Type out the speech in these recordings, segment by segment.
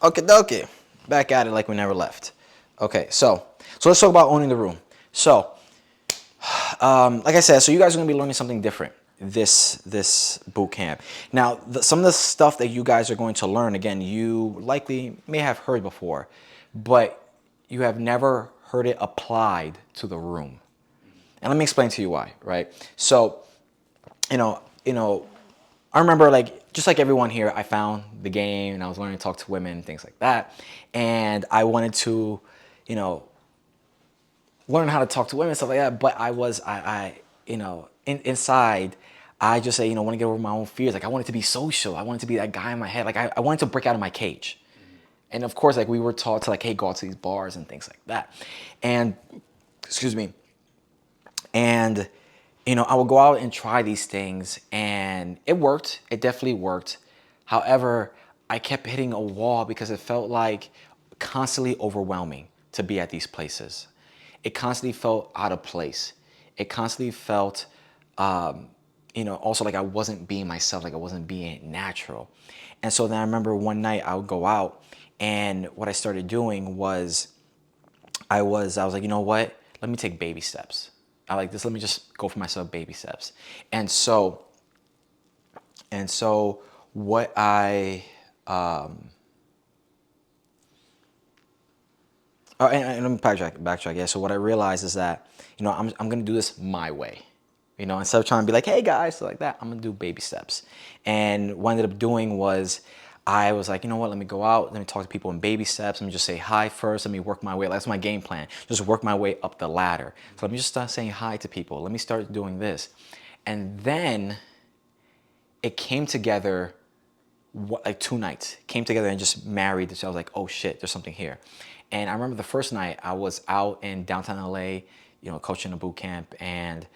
Okay, okay. Back at it like we never left. Okay, so let's talk about owning the room. So, like I said, so you guys are gonna be learning something different this boot camp. Now, some of the stuff that you guys are going to learn, again, you likely may have heard before, but you have never heard it applied to the room. And let me explain to you why. Right? So, you know, I remember, like, just like everyone here, I found the game and I was learning to talk to women and things like that. And I wanted to, you know, learn how to talk to women and stuff like that. But inside, I just say, want to get over my own fears. Like, I wanted to be social. I wanted to be that guy in my head. Like, I wanted to break out of my cage. And of course, like, we were taught to, like, hey, go out to these bars and things like that. And, excuse me. And, I would go out and try these things, and it worked. It definitely worked. However, I kept hitting a wall because it felt like constantly overwhelming to be at these places. It constantly felt out of place. It constantly felt, also like I wasn't being myself, like I wasn't being natural. And so then I remember one night I would go out, and what I started doing was I was like, you know what? Let me take baby steps. I like this. Let me just go for myself, baby steps. And so what and let me backtrack. Yeah. So what I realized is that, I'm going to do this my way. Instead of trying to be like, hey guys, so like that, I'm going to do baby steps. And what I ended up doing was I was like, you know what, let me go out, let me talk to people in baby steps. Let me just say hi first. Let me work my way. That's my game plan. Just work my way up the ladder. So let me just start saying hi to people. Let me start doing this. And then it came together, like 2 nights, came together and just married. So I was like, oh shit, there's something here. And I remember the first night I was out in downtown LA, coaching a boot camp, and,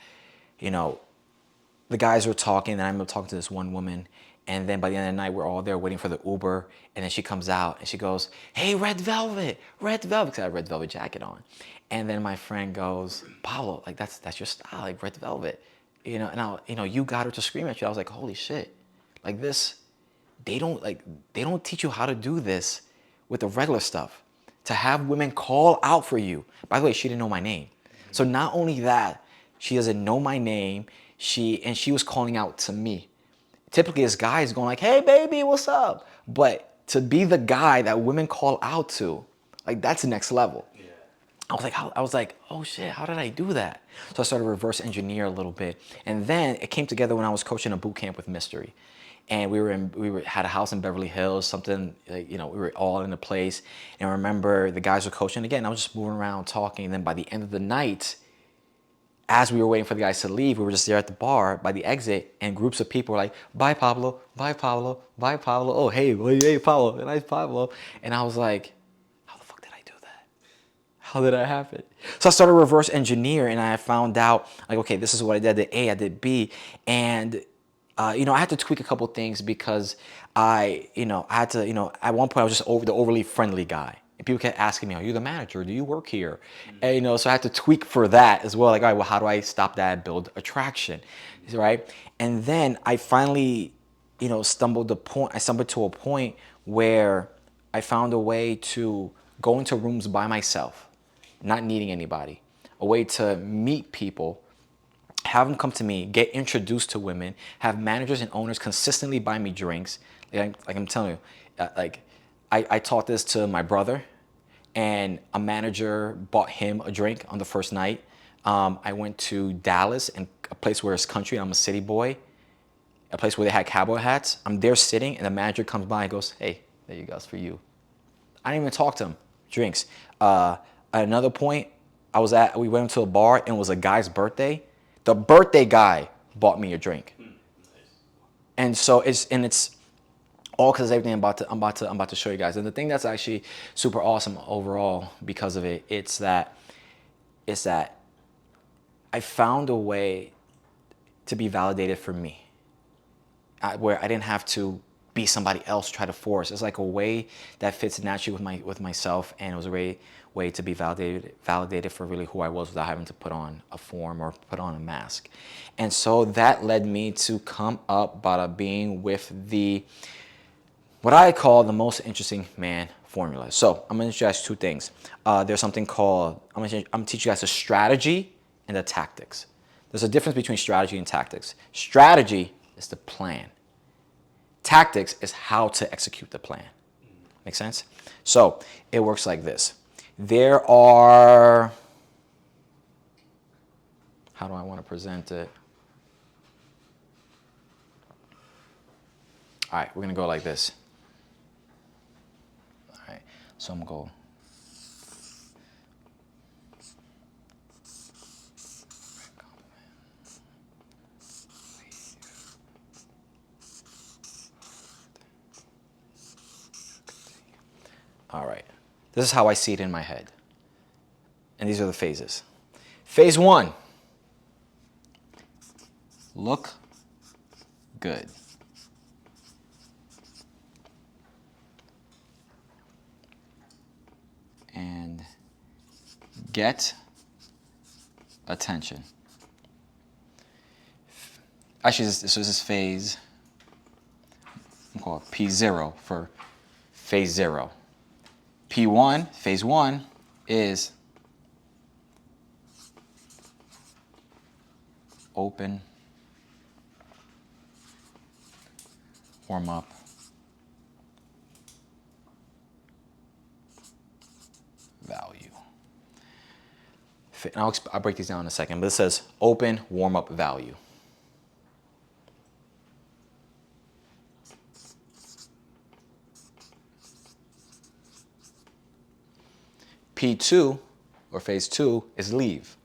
the guys were talking, and I remember talking to this one woman, and then by the end of the night, we're all there waiting for the Uber, and then she comes out, and she goes, hey, Red Velvet, because I had a Red Velvet jacket on. And then my friend goes, Pablo, like, that's your style, like Red Velvet. And you got her to scream at you. I was like, holy shit, like this, they don't teach you how to do this with the regular stuff. To have women call out for you. By the way, she didn't know my name. So not only that, she doesn't know my name. She was calling out to me. Typically, this guy is going like, "Hey, baby, what's up?" But to be the guy that women call out to, like, that's the next level. Yeah. I was like, oh shit, how did I do that? So I started to reverse engineer a little bit, and then it came together when I was coaching a boot camp with Mystery, and had a house in Beverly Hills, something like, we were all in a place, and I remember the guys were coaching again. I was just moving around talking, and then by the end of the night, as we were waiting for the guys to leave, we were just there at the bar by the exit, and groups of people were like, bye Pablo, bye Pablo, bye Pablo. Oh hey, well, hey Pablo, nice Pablo. And I was like, how the fuck did I do that? How did that happen? So I started reverse engineer, and I found out, like, okay, this is what I did. I did A, I did B, and I had to tweak a couple things because I had to, at one point I was just the overly friendly guy. And people kept asking me, are you the manager? Do you work here? And, so I had to tweak for that as well. Like, all right, well, how do I stop that and build attraction? Right? And then I finally, stumbled to a point where I found a way to go into rooms by myself, not needing anybody, a way to meet people, have them come to me, get introduced to women, have managers and owners consistently buy me drinks. Like I'm telling you, I taught this to my brother, and a manager bought him a drink on the first night. I went to Dallas, and a place where it's country, and I'm a city boy, a place where they had cowboy hats. I'm there sitting, and the manager comes by and goes, hey, there you go, it's for you. I didn't even talk to him. Drinks. At another point, we went into a bar, and it was a guy's birthday. The birthday guy bought me a drink. And so it's all because of everything I'm about to show you guys. And the thing that's actually super awesome overall because of it, it's that I found a way to be validated for me, where I didn't have to be somebody else, try to force. It's like a way that fits naturally with myself, and it was a way to be validated for really who I was without having to put on a form or put on a mask. And so that led me to come up, bada being, with the what I call the most interesting man formula. So I'm going to teach you guys two things. There's something called, I'm going to teach you guys the strategy and the tactics. There's a difference between strategy and tactics. Strategy is the plan. Tactics is how to execute the plan. Make sense? So it works like this. There are, how do I want to present it? All right, we're going to go like this. All right, so I'm going to go. All right, this is how I see it in my head. And these are the phases. Phase 1, look good. And get attention. Actually, this is phase, I'm going to call it P0 for phase 0. P1, phase 1 is open, warm up, value. And I'll break these down in a second, but it says open, warm up, value. P2, or phase 2, is leave.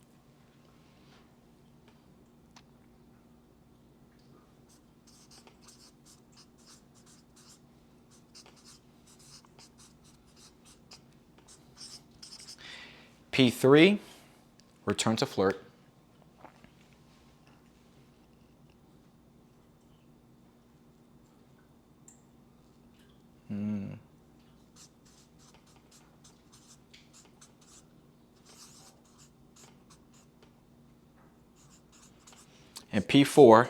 P3, return to flirt. And P4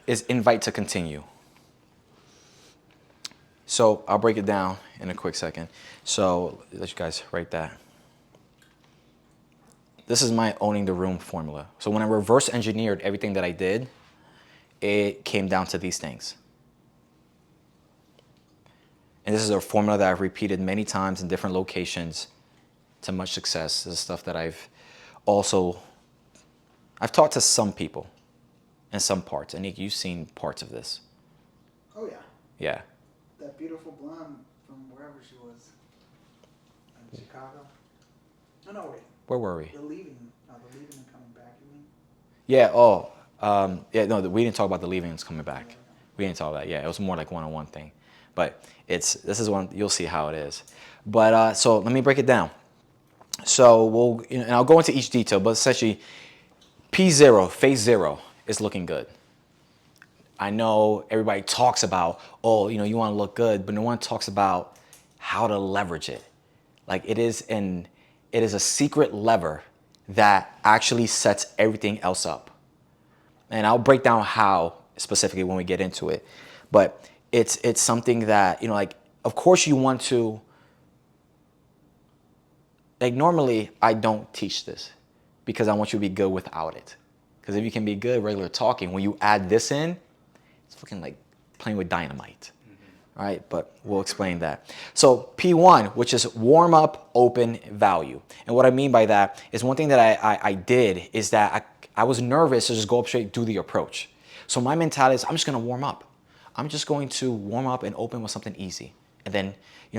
is invite to continue. So I'll break it down in a quick second. So let you guys write that. This is my owning the room formula. So when I reverse engineered everything that I did, it came down to these things. And this is a formula that I've repeated many times in different locations to much success. This is stuff that I've taught to some people in some parts. And you've seen parts of this. Oh, yeah. Yeah. That beautiful blonde from wherever she was. In Chicago. No, wait. Where were we? The leaving and coming back, you mean? Yeah, no, we didn't talk about the leaving and coming back. We didn't talk about that. Yeah, it was more like one-on-one thing. But this is one, you'll see how it is. But so let me break it down. So and I'll go into each detail, but essentially P0, phase 0 is looking good. I know everybody talks about, you want to look good, but no one talks about how to leverage it. Like it is a secret lever that actually sets everything else up. And I'll break down how specifically when we get into it. But it's something that, of course you want to, normally I don't teach this because I want you to be good without it. Because if you can be good regular talking, when you add this in, it's fucking like playing with dynamite. All right, but we'll explain that. So P1, which is warm up, open, value. And what I mean by that is one thing that I did is that I was nervous to just go up straight, do the approach. So my mentality is I'm just going to warm up. I'm just going to warm up and open with something easy. And then,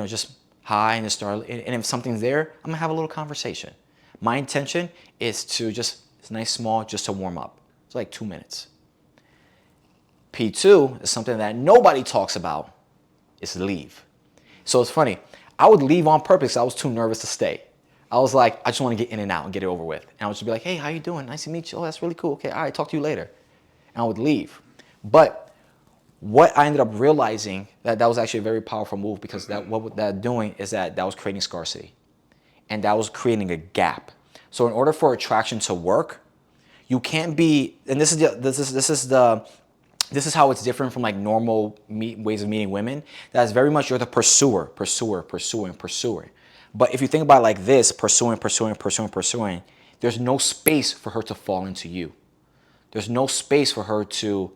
just hi and just start. And if something's there, I'm going to have a little conversation. My intention is to it's nice, small, just to warm up. It's like 2 minutes. P2 is something that nobody talks about. It's leave. So it's funny. I would leave on purpose. I was too nervous to stay. I was like, I just want to get in and out and get it over with. And I would just be like, hey, how you doing? Nice to meet you. Oh, that's really cool. Okay, all right, talk to you later. And I would leave. But what I ended up realizing that was actually a very powerful move because what that doing is that was creating scarcity. And that was creating a gap. So in order for attraction to work, you can't be, and this is the this is how it's different from like normal ways of meeting women. That's very much you're the pursuer. But if you think about it like this, pursuing, there's no space for her to fall into you. There's no space for her to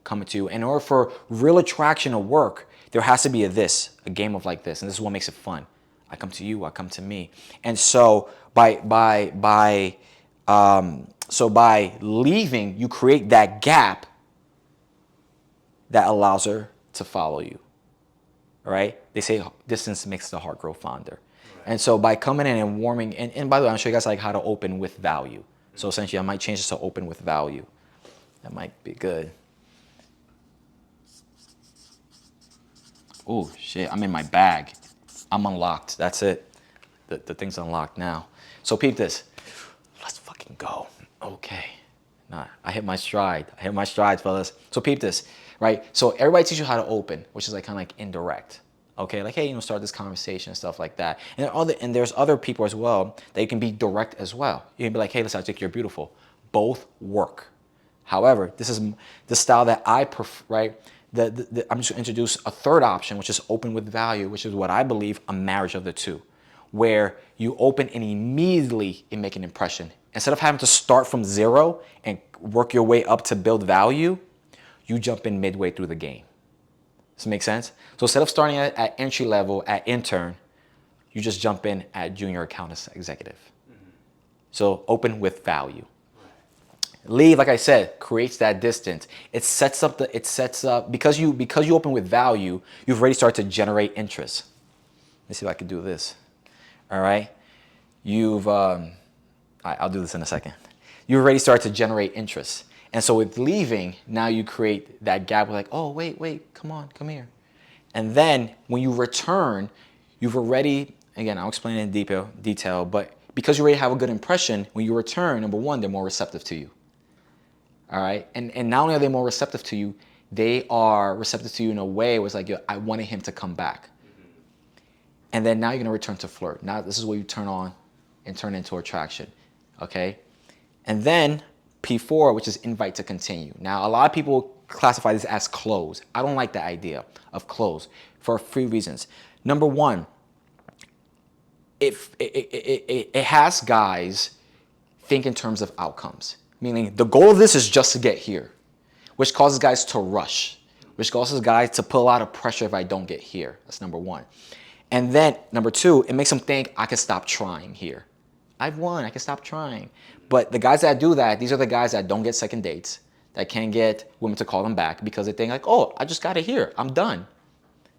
come into you. In order for real attraction to work, there has to be a game of like this, and this is what makes it fun. I come to you, I come to me, and so by leaving, you create that gap that allows her to follow you. All right? They say distance makes the heart grow fonder. Right. And so by coming in and warming, and by the way, I'll show you guys like how to open with value. Mm-hmm. So essentially, I might change this to open with value. That might be good. Oh, shit, I'm in my bag. I'm unlocked. That's it. The thing's unlocked now. So peep this. Let's fucking go. Okay. Nah, I hit my stride. Fellas. So peep this, right? So everybody teaches you how to open, which is like kind of like indirect. Okay, like, hey, start this conversation and stuff like that. And there's other people as well that you can be direct as well. You can be like, hey, listen, I think you're beautiful. Both work. However, this is the style that I prefer, right? I'm just going to introduce a third option, which is open with value, which is what I believe a marriage of the two, where you open and immediately you make an impression. Instead of having to start from zero and work your way up to build value, you jump in midway through the game. Does that make sense? So instead of starting at entry level, at intern, you just jump in at junior account executive. Mm-hmm. So open with value. Leave, like I said, creates that distance. It sets up because you open with value, you've already started to generate interest. Let's see if I can do this. All right, I'll do this in a second. You already start to generate interest, and so with leaving, now you create that gap. Like, oh wait, come here, and then when you return, you've already, again, I'll explain it in detail, but because you already have a good impression, when you return, number one, they're more receptive to you. All right, and not only are they more receptive to you, they are receptive to you in a way where it's like, I wanted him to come back. Mm-hmm. And then now you're gonna return to flirt. Now this is where you turn on and turn into attraction, okay? And then P4, which is invite to continue. Now a lot of people classify this as close. I don't like the idea of close for a few reasons. Number one, it has guys think in terms of outcomes. Meaning the goal of this is just to get here, which causes guys to rush, which causes guys to put a lot of pressure if I don't get here. That's number one. And then number two, it makes them think I can stop trying here. I've won, I can stop trying. But the guys that do that, these are the guys that don't get second dates, that can't get women to call them back because they think like, oh, I just got it here, I'm done.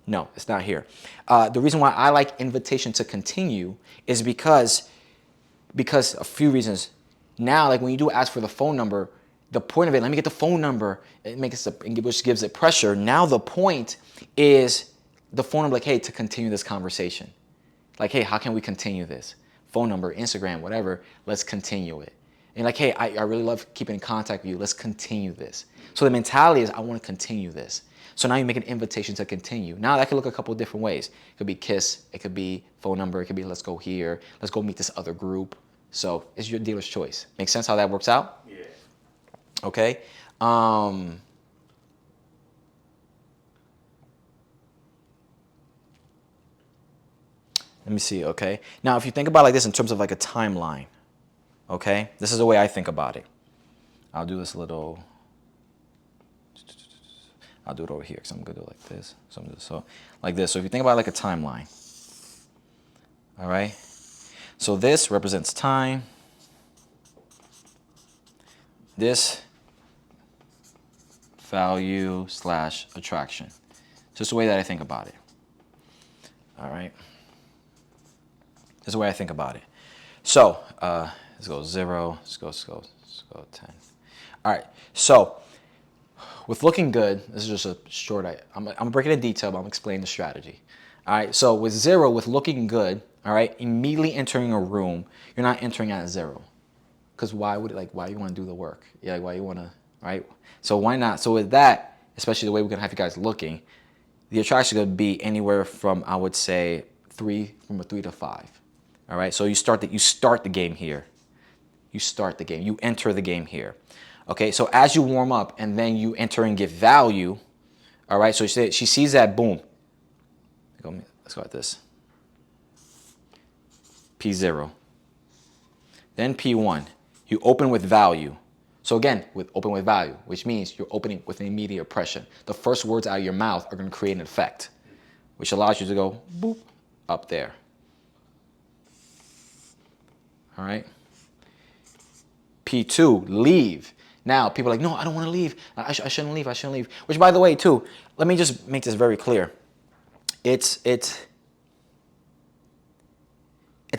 No, it's not here. The reason why I like invitation to continue is because a few reasons. Now, like when you do ask for the phone number, the point of it, let me get the phone number, which gives it pressure. Now the point is the phone number, like, hey, to continue this conversation. Like, hey, how can we continue this? Phone number, Instagram, whatever, let's continue it. And like, hey, I really love keeping in contact with you. Let's continue this. So the mentality is I want to continue this. So now you make an invitation to continue. Now that could look a couple of different ways. It could be kiss, it could be phone number, it could be let's go here, let's go meet this other group. So it's your dealer's choice. Make sense how that works out? Yeah. Okay. Let me see, okay? Now, if you think about it like this in terms of like a timeline, okay? This is the way I think about it. I'll do this little, I'll do it over here because I'm going to do it like this. So like this. So if you think about it like a timeline, all right? So this represents time. This value / attraction. Just the way that I think about it. All right. This is the way I think about it. So let's go 0. Let's go 10. All right. So with looking good, this is just a short. I'm breaking it in detail, but I'm explaining the strategy. All right. So with 0, with looking good. All right, immediately entering a room, you're not entering at 0. Because why you want to do the work? Yeah, like why you want to, right? So why not? So with that, especially the way we're going to have you guys looking, the attraction is going to be anywhere from, I would say, 3 to 5. All right, so you start the game here. You start the game. You enter the game here. Okay, so as you warm up and then you enter and give value, all right, so she sees that, boom. Let's go at this. P0. Then P1. You open with value. So again, open with value, which means you're opening with an immediate impression. The first words out of your mouth are going to create an effect, which allows you to go boop up there. All right. P2, leave. Now, people are like, no, I don't want to leave. I shouldn't leave. I shouldn't leave. Which, by the way, too, let me just make this very clear. It's a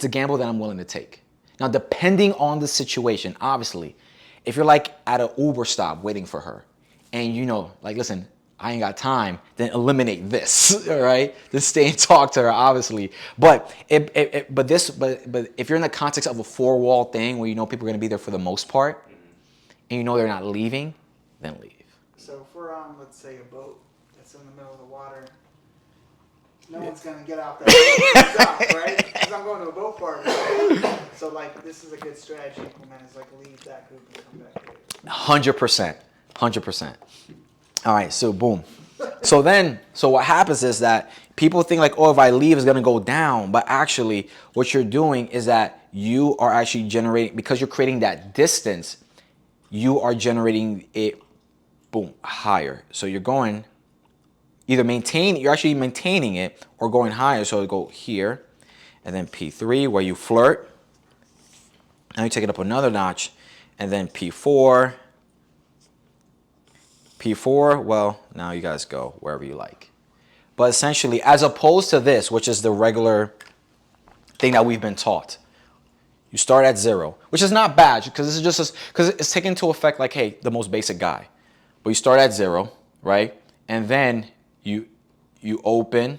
gamble that I'm willing to take. Now, depending on the situation, obviously, if you're like at an Uber stop waiting for her and you know, like, listen, I ain't got time, then eliminate this, all right? Just stay and talk to her, obviously. But but if you're in the context of a four-wall thing where you know people are going to be there for the most part and you know they're not leaving, then leave. So if we're on, let's say, a boat that's in the middle of the water, no one's going to get out there and dock, right? Because I'm going to a boat party. So, like, this is a good strategy to implement is, like, leave that group and come back later. 100%. 100%. All right, so boom. So what happens is that people think like, oh, if I leave, it's going to go down. But actually, what you're doing is that you are actually generating, because you're creating that distance, you are generating it, boom, higher. So you're going, you're actually maintaining it or going higher. So you go here, and then P3 where you flirt. Now you take it up another notch, and then P4. P4, well, now you guys go wherever you like. But essentially, as opposed to this, which is the regular thing that we've been taught, you start at 0, which is not bad because this is just because it's taken into effect like, hey, the most basic guy. But you start at 0, right? And then you open,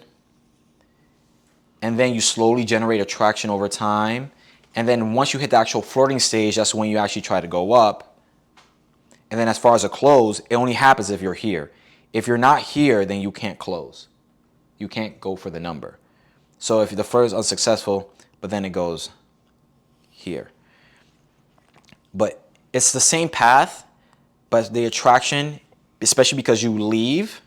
and then you slowly generate attraction over time. And then once you hit the actual flirting stage, that's when you actually try to go up. And then as far as a close, it only happens if you're here. If you're not here, then you can't close. You can't go for the number. So if the first is unsuccessful, but then it goes here. But it's the same path, but the attraction, especially because you leave,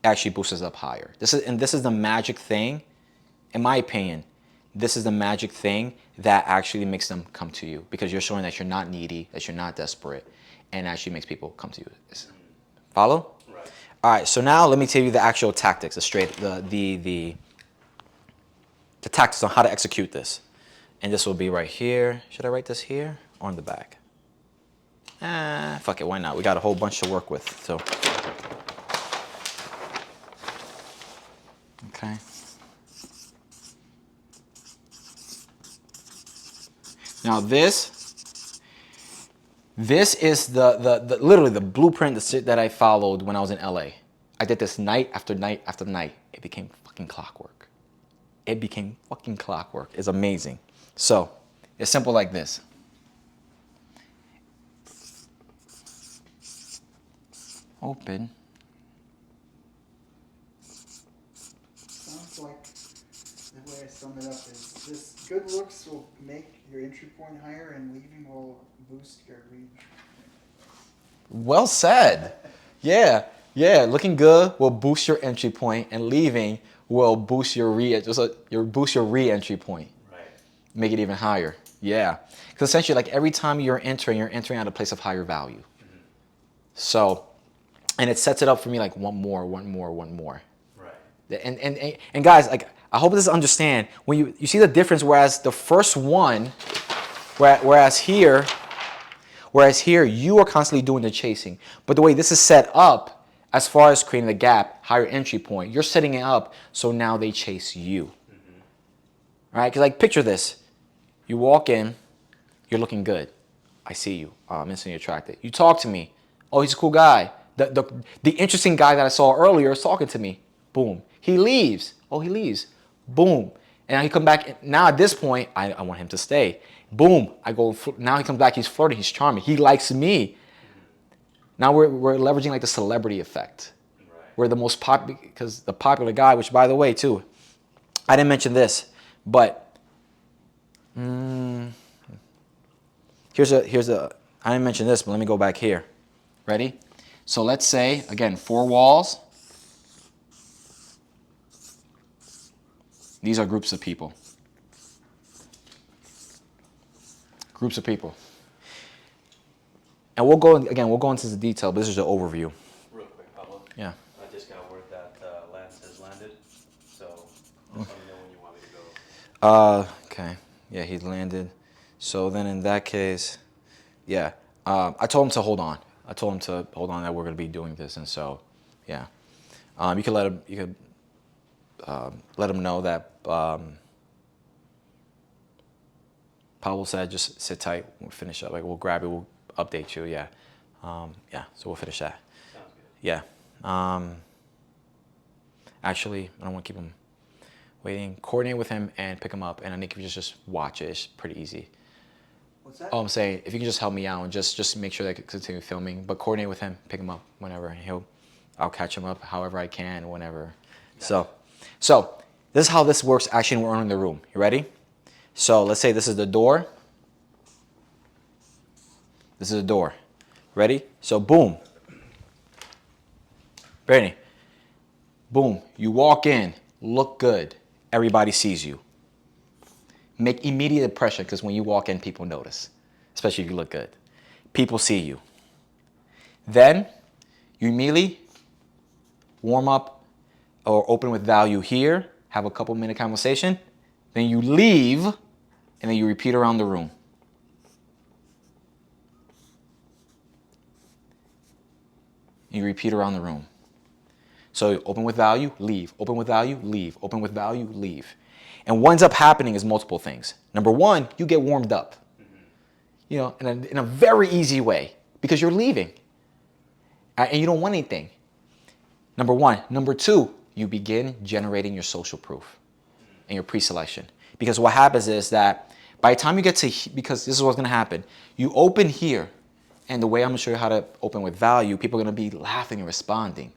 actually boosts up higher. This is the magic thing, in my opinion. This is the magic thing that actually makes them come to you because you're showing that you're not needy, that you're not desperate, and actually makes people come to you. Follow? Right. All right. So now let me tell you the actual tactics, the tactics on how to execute this. And this will be right here. Should I write this here or on the back? Fuck it. Why not? We got a whole bunch to work with. So, okay. Now this is the literally the blueprint that I followed when I was in LA. I did this night after night after night. It became fucking clockwork. It became fucking clockwork. It's amazing. So it's simple like this. Open. Sounds like the way I sum it up is this good looks will make your entry point higher and leaving will boost your reach. Well said. Yeah. Looking good will boost your entry point, and leaving will boost your re-entry point. Right. Make it even higher. Yeah. Because essentially, like every time you're entering at a place of higher value. Mm-hmm. So, and it sets it up for me like one more. Right. And guys, like I hope this is understand when you see the difference. Whereas the first one, whereas here you are constantly doing the chasing. But the way this is set up, as far as creating the gap, higher entry point, you're setting it up so now they chase you. Mm-hmm. All right? Because like picture this. You walk in, you're looking good. I see you. I'm instantly attracted. You talk to me. Oh, he's a cool guy. The interesting guy that I saw earlier is talking to me. Boom. He leaves. Oh, he leaves. Boom. And now he come back. Now at this point, I want him to stay. Boom. I go. Now he comes back. He's flirting. He's charming. He likes me. Now we're leveraging like the celebrity effect. Right. We're the most popular because the popular guy. Which, by the way, too, I didn't mention this, but here's a. I didn't mention this, but let me go back here. Ready? So let's say, again, 4 walls. These are groups of people. Groups of people. And we'll go into the detail, but this is the overview. Real quick, Pablo. Yeah. I just got word that Lance has landed, so just let me know when you want me to go. Okay. Yeah, he landed. So then in that case, yeah. I told him to hold on. That we're going to be doing this. And so, yeah. You could let him know that Pablo said just sit tight. We'll finish up. Like, we'll grab it. We'll update you. Yeah. Yeah. So we'll finish that. Sounds good. Yeah. Actually, I don't want to keep him waiting. Coordinate with him and pick him up. And I think if you just watch it, it's pretty easy. What's that? Oh, I'm saying if you can just help me out and just make sure that I can continue filming, but coordinate with him, pick him up whenever, and I'll catch him up however I can, whenever. So this is how this works actually when we're in the room. You ready? So let's say this is the door. This is the door. Ready? So boom. Ready? Boom. You walk in, look good. Everybody sees you. Make immediate impression, because when you walk in, people notice, especially if you look good. People see you. Then you immediately warm up or open with value here, have a couple-minute conversation. Then you leave, and then you repeat around the room. You repeat around the room. So open with value, leave. Open with value, leave. Open with value, leave. And what ends up happening is multiple things. Number one, you get warmed up, you know, in a very easy way because you're leaving and you don't want anything. Number one. Number two, you begin generating your social proof and your pre-selection. Because what happens is that by the time you get to, because this is what's going to happen, you open here, and the way I'm going to show you how to open with value, people are going to be laughing and responding.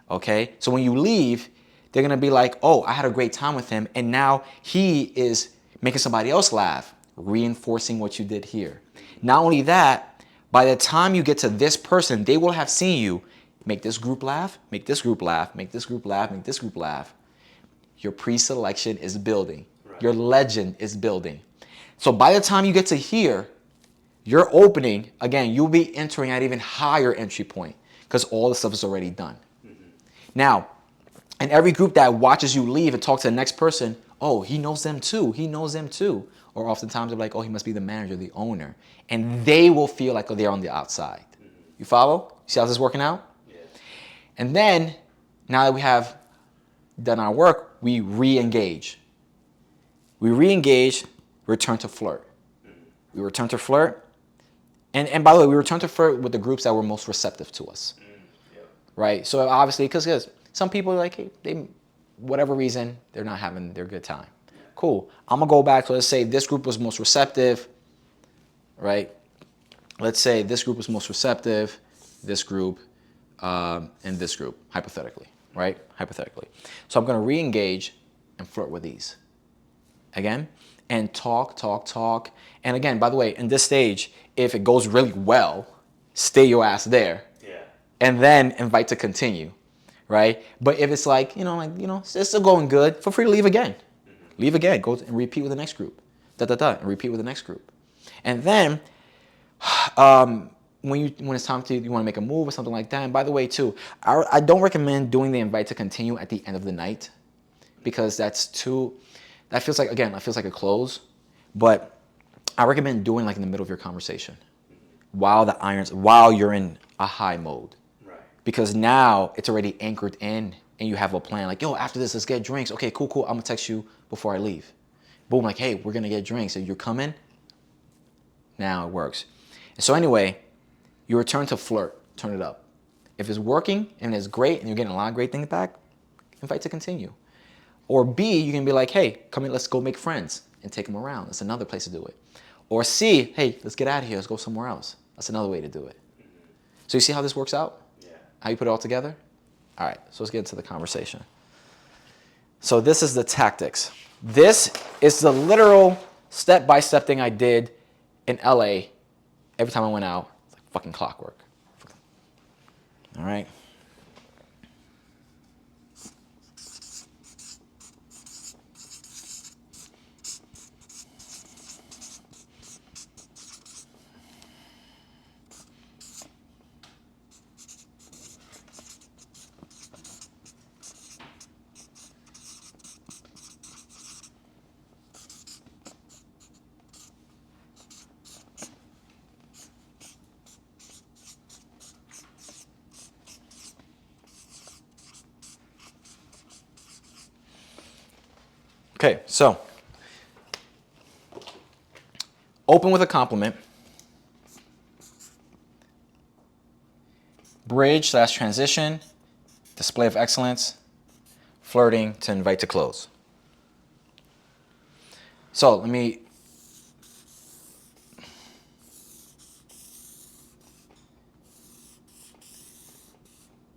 Okay? So when you leave, they're going to be like, oh, I had a great time with him, and now he is making somebody else laugh, reinforcing what you did here. Not only that, by the time you get to this person, they will have seen you make this group laugh, make this group laugh, make this group laugh, make this group laugh. Your pre-selection is building. Right. Your legend is building. So by the time you get to here, your opening, again, you'll be entering at even higher entry point because all the stuff is already done. Mm-hmm. Now, and every group that watches you leave and talk to the next person, oh, he knows them too. He knows them too. Or oftentimes they're like, oh, he must be the manager, the owner. And they will feel like they're on the outside. Mm-hmm. You follow? You see how this is working out? Yeah. And then, now that we have done our work, we re-engage. We re-engage, return to flirt. Mm-hmm. We return to flirt. And by the way, we return to flirt with the groups that were most receptive to us. Mm-hmm. Yep. Right? So obviously, because some people are like, hey, they, whatever reason, they're not having their good time. Cool. I'm going to go back to, let's say this group was most receptive, right? Let's say this group was most receptive, this group, and this group, hypothetically, right? Hypothetically. So I'm going to re-engage and flirt with these. Again, and talk. And again, by the way, in this stage, if it goes really well, stay your ass there. Yeah. And then invite to continue. Right? But if it's like, it's still going good, feel free to leave again. Mm-hmm. Leave again. Go and repeat with the next group. And repeat with the next group. And then when it's time you want to make a move or something like that, and by the way, too, I don't recommend doing the invite to continue at the end of the night because that feels like a close. But I recommend doing like in the middle of your conversation while you're in a high mode. Because now it's already anchored in and you have a plan. Like, yo, after this, let's get drinks. Okay, cool. I'm going to text you before I leave. Boom, like, hey, we're going to get drinks. So you're coming? Now it works. And so anyway, you return to flirt. Turn it up. If it's working and it's great and you're getting a lot of great things back, invite to continue. Or B, you can be like, hey, come in, let's go make friends and take them around. That's another place to do it. Or C, hey, let's get out of here. Let's go somewhere else. That's another way to do it. So you see how this works out? How you put it all together? All right, so let's get into the conversation. So this is the tactics. This is the literal step-by-step thing I did in LA every time I went out fucking clockwork. All right. Okay, so open with a compliment. Bridge / transition. Display of excellence. Flirting to invite to close. So let me.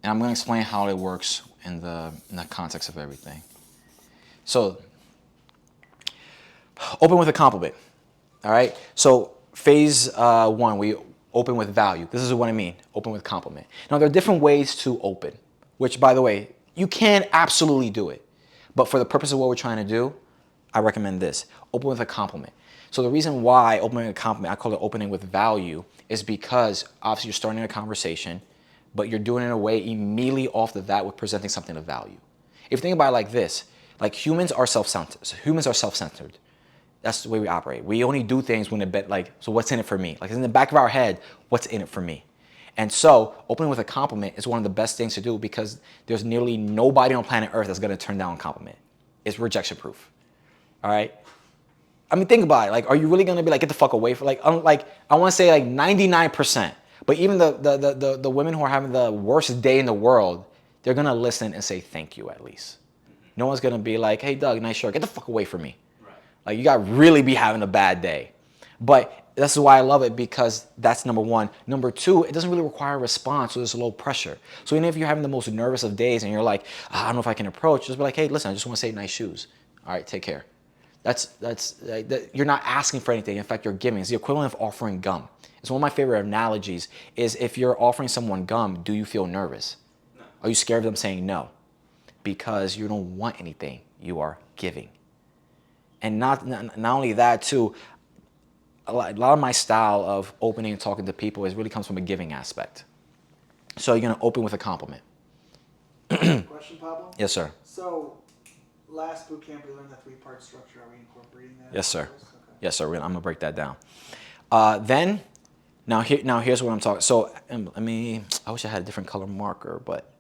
And I'm going to explain how it works in the context of everything. So, open with a compliment. All right. So phase 1, we open with value. This is what I mean. Open with compliment. Now there are different ways to open, which, by the way, you can absolutely do it. But for the purpose of what we're trying to do, I recommend this. Open with a compliment. So the reason why opening a compliment, I call it opening with value, is because obviously you're starting a conversation, but you're doing it in a way immediately off the bat with presenting something of value. If you think about it like this, like humans are self-centered. That's the way we operate. We only do things when so what's in it for me? Like in the back of our head, what's in it for me? And so opening with a compliment is one of the best things to do because there's nearly nobody on planet Earth that's going to turn down a compliment. It's rejection proof. All right? I mean, think about it. Like, are you really going to be like, get the fuck away from, I want to say like 99%. But even the women who are having the worst day in the world, they're going to listen and say thank you at least. No one's going to be like, hey, Doug, nice shirt. Get the fuck away from me. Like, you got to really be having a bad day. But that's why I love it, because that's number one. Number two, it doesn't really require a response, so there's low pressure. So even if you're having the most nervous of days and you're like, I don't know if I can approach, just be like, hey, listen, I just want to say nice shoes. All right, take care. You're not asking for anything. In fact, you're giving. It's the equivalent of offering gum. It's one of my favorite analogies is if you're offering someone gum, do you feel nervous? No. Are you scared of them saying no? Because you don't want anything. You are giving. And not only that, too, a lot of my style of opening and talking to people really comes from a giving aspect. So you're going to open with a compliment. Question, Pablo? Yes, sir. So, last boot camp we learned the 3-part structure. Are we incorporating that? Yes, sir. Okay. Yes, sir. I'm going to break that down. Now here's what I'm talking. So I wish I had a different color marker, but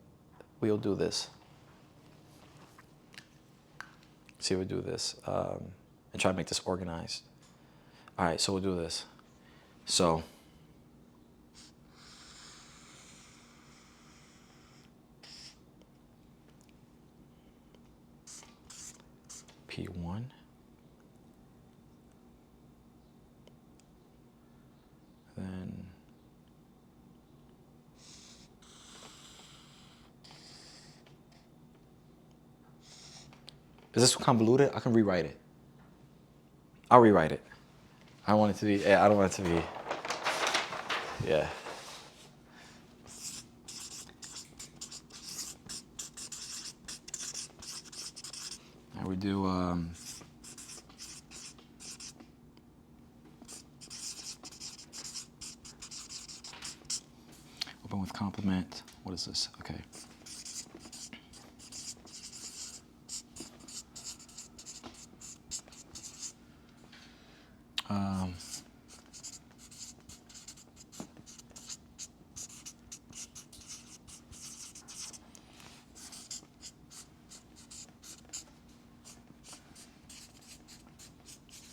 we'll do this. See if we do this and try to make this organized. All right, so we'll do this. So P1. Then is this convoluted? I can rewrite it. I'll rewrite it. I don't want it to be. I don't want it to be. Yeah. Now we do. Open with compliment. What is this? Okay.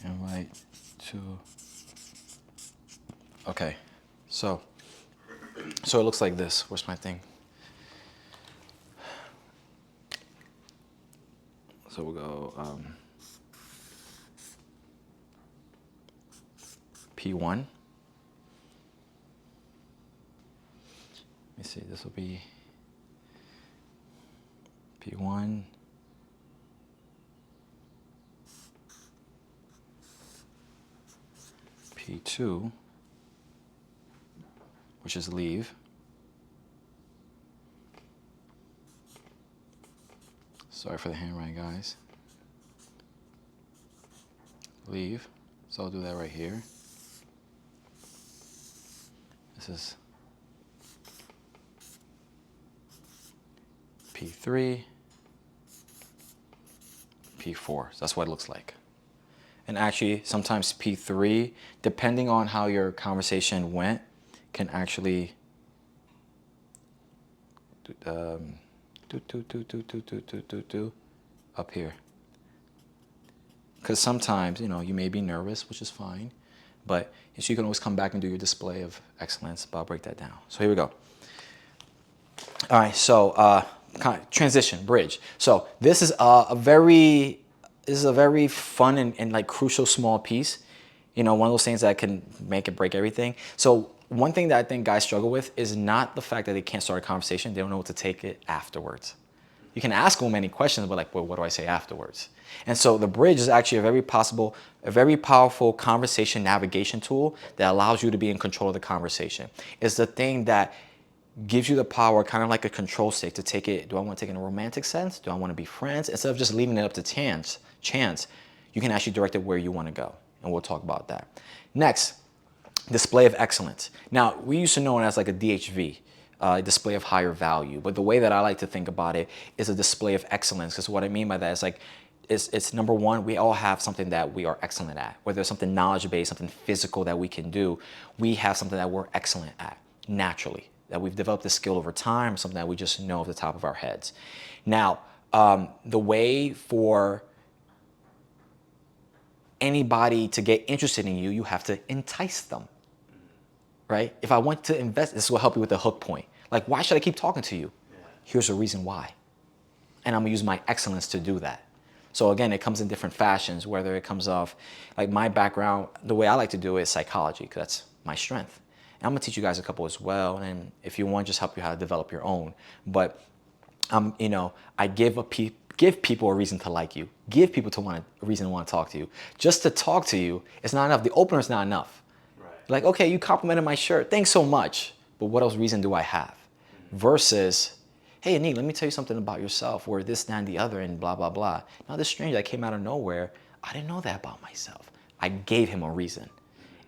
Invite to. Okay, so it looks like this. Where's my thing? So we'll go P1. Let me see. This will be P1. P2. which is leave. Sorry for the handwriting, guys. Leave. So I'll do that right here. This is P3, P4. So that's what it looks like. And actually, sometimes P3, depending on how your conversation went, can actually up here. Because sometimes, you know, you may be nervous, which is fine, but so you can always come back and do your display of excellence, but I'll break that down. So here we go. All right, so kind of transition, bridge. So this is a very fun and like crucial small piece. You know, one of those things that can make or break everything. So one thing that I think guys struggle with is not the fact that they can't start a conversation. They don't know what to take it afterwards. You can ask them any questions, but like, well, what do I say afterwards? And so the bridge is actually a very powerful conversation navigation tool that allows you to be in control of the conversation. It's the thing that gives you the power, kind of like a control stick, to take it. Do I want to take it in a romantic sense? Do I want to be friends? Instead of just leaving it up to chance, you can actually direct it where you want to go. And we'll talk about that. Next, display of excellence. Now, we used to know it as like a DHV. Display of higher value. But the way that I like to think about it is a display of excellence. Because what I mean by that is like, it's number one, we all have something that we are excellent at. Whether it's something knowledge-based, something physical that we can do, we have something that we're excellent at naturally. That we've developed this skill over time, something that we just know off the top of our heads. Now, the way for anybody to get interested in you, you have to entice them. Right? If I want to invest, this will help you with the hook point. Like, why should I keep talking to you? Yeah. Here's a reason why. And I'm gonna use my excellence to do that. So again, it comes in different fashions, whether it comes off, like my background, the way I like to do it is psychology, because that's my strength. And I'm gonna teach you guys a couple as well. And if you want, just help you how to develop your own. But you know, I give people a reason to like you. Give people a reason to want to talk to you. Just to talk to you is not enough. The opener is not enough. Like, okay, you complimented my shirt. Thanks so much. But what else reason do I have? Versus, hey, Anit, let me tell you something about yourself, or this, that, and the other, and blah, blah, blah. Now, this stranger that came out of nowhere, I didn't know that about myself. I gave him a reason.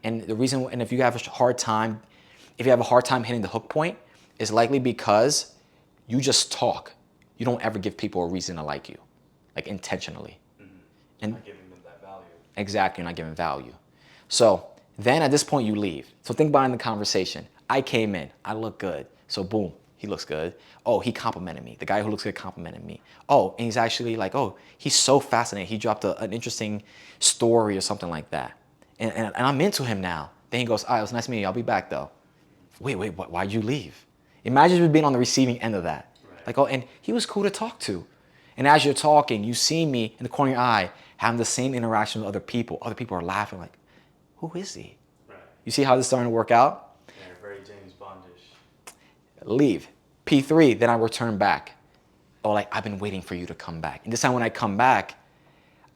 And the reason, and if you have a hard time hitting the hook point, it's likely because you just talk. You don't ever give people a reason to like you, like intentionally. And not giving them that value. Exactly, you're not giving value. So then at this point you leave. So think about in the conversation. I came in, I look good. So boom, he looks good. Oh, he complimented me. The guy who looks good complimented me. Oh, and he's actually like, oh, he's so fascinating. He dropped an interesting story or something like that. And I'm into him now. Then he goes, all right, it was nice meeting you. I'll be back though. Wait, why'd you leave? Imagine you being on the receiving end of that. Right. Like, oh, and he was cool to talk to. And as you're talking, you see me in the corner of your eye having the same interaction with other people. Other people are laughing like, who is he? Right. You see how this is starting to work out? Yeah, very James Bondish. Leave. P3, then I return back. Oh, like, I've been waiting for you to come back. And this time when I come back,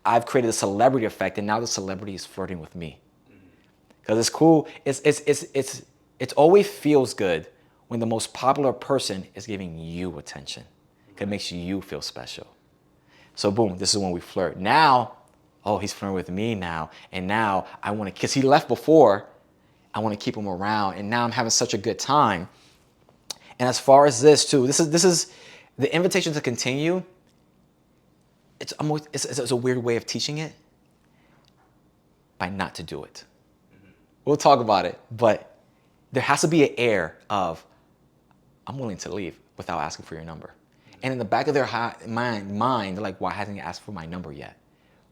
I've created a celebrity effect, and now the celebrity is flirting with me. Because it's cool. It always feels good when the most popular person is giving you attention. Because it makes you feel special. So boom, this is when we flirt. Now, oh, he's flirting with me now. And now I want to, because he left before, I want to keep him around. And now I'm having such a good time. And as far as this too, this is the invitation to continue. It's a weird way of teaching it by not to do it. We'll talk about it, but there has to be an air of, I'm willing to leave without asking for your number. And in the back of their mind, they're like, why hasn't he asked for my number yet?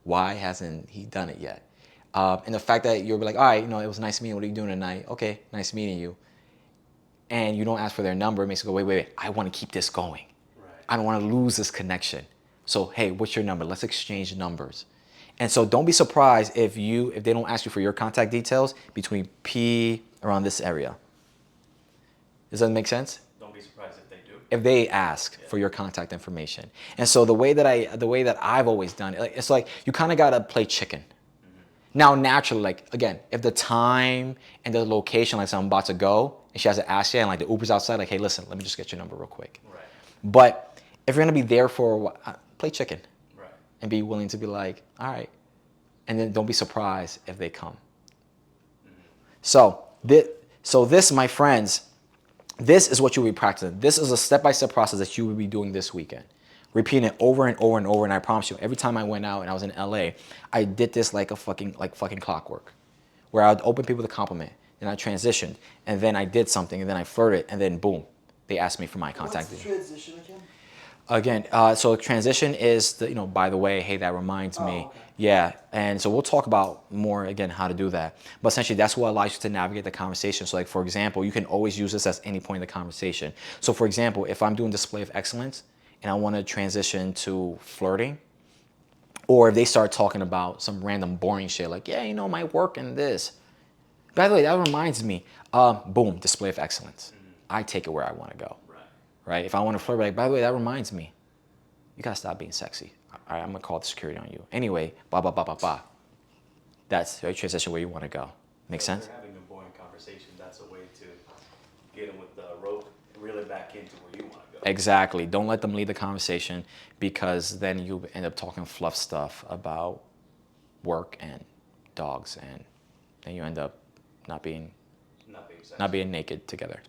Why hasn't he done it yet? And the fact that you're like, all right, it was nice meeting you. What are you doing tonight? Okay, nice meeting you. And you don't ask for their number, it makes it go, wait, I want to keep this going. Right. I don't want to lose this connection. So, hey, what's your number? Let's exchange numbers. And so don't be surprised if they don't ask you for your contact details between P around this area. Does that make sense? Don't be surprised if they do. If they ask for your contact information. And so the way that I've always done it, it's like you kind of got to play chicken. Now, naturally, like, again, if the time and the location, like, so I'm about to go, and she has to ask you, and like the Uber's outside, like, hey, listen, let me just get your number real quick. Right. But if you're gonna be there for a while, play chicken. Right. And be willing to be like, all right. And then don't be surprised if they come. So this, my friends, this is what you will be practicing. This is a step-by-step process that you will be doing this weekend. Repeating it over and over and over. And I promise you, every time I went out and I was in LA, I did this like fucking clockwork. Where I would open people to compliment. Then I transitioned. And then I did something. And then I flirted. And then boom, they asked me for my contact. What's the transition again? Again, so transition is, by the way, hey, that reminds me. Okay. Yeah, and so we'll talk about more, again, how to do that. But essentially, that's what allows you to navigate the conversation. So like, for example, you can always use this at any point in the conversation. So for example, if I'm doing display of excellence and I want to transition to flirting, or if they start talking about some random boring shit, like, yeah, my work and this. By the way, that reminds me, boom, display of excellence. I take it where I want to go. Right? If I want to flirt, like, by the way, that reminds me, you gotta stop being sexy. All right, I'm gonna call the security on you. Anyway, blah, blah, blah, blah, blah. That's the transition where you want to go. Make sense? If they're having a boring conversation, that's a way to get them with the rope, reel it back into where you want to go. Exactly. Don't let them lead the conversation, because then you end up talking fluff stuff about work and dogs, and then you end up not being naked together.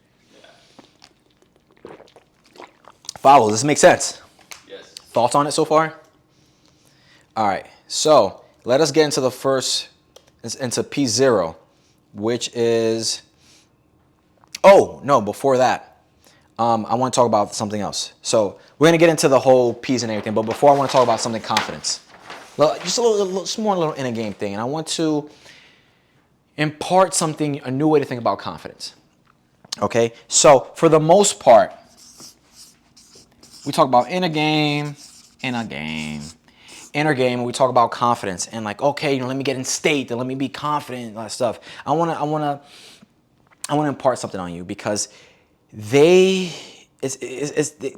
Yeah. Follow. Does this make sense? Yes. Thoughts on it so far? All right. So let us get into the first, into P0, which is, oh, no, before that, I want to talk about something else. So we're going to get into the whole P's and everything, but before I want to talk about something confidence. Just a little in a game thing. And I want to impart something, a new way to think about confidence. Okay? So for the most part, we talk about inner game, and we talk about confidence and like, okay, let me get in state and let me be confident and all that stuff. I want to impart something on you, because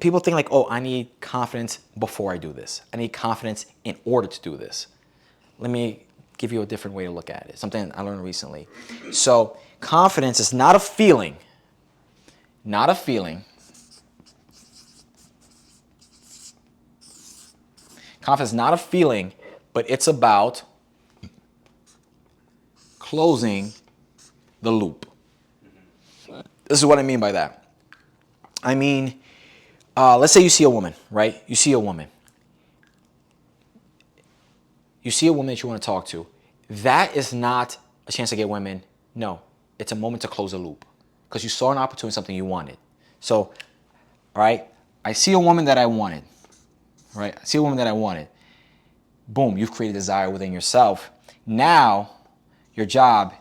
people think like, oh, I need confidence before I do this. I need confidence in order to do this. Let me give you a different way to look at it. Something I learned recently. So confidence is not a feeling. Not a feeling. Confidence is not a feeling, but it's about closing the loop. This is what I mean by that. I mean, let's say you see a woman, right? You see a woman. You see a woman that you want to talk to. That is not a chance to get women. No, it's a moment to close a loop, because you saw an opportunity, something you wanted. So, all right, I see a woman that I wanted. Right? I see a woman that I wanted. Boom, you've created desire within yourself. Now, your job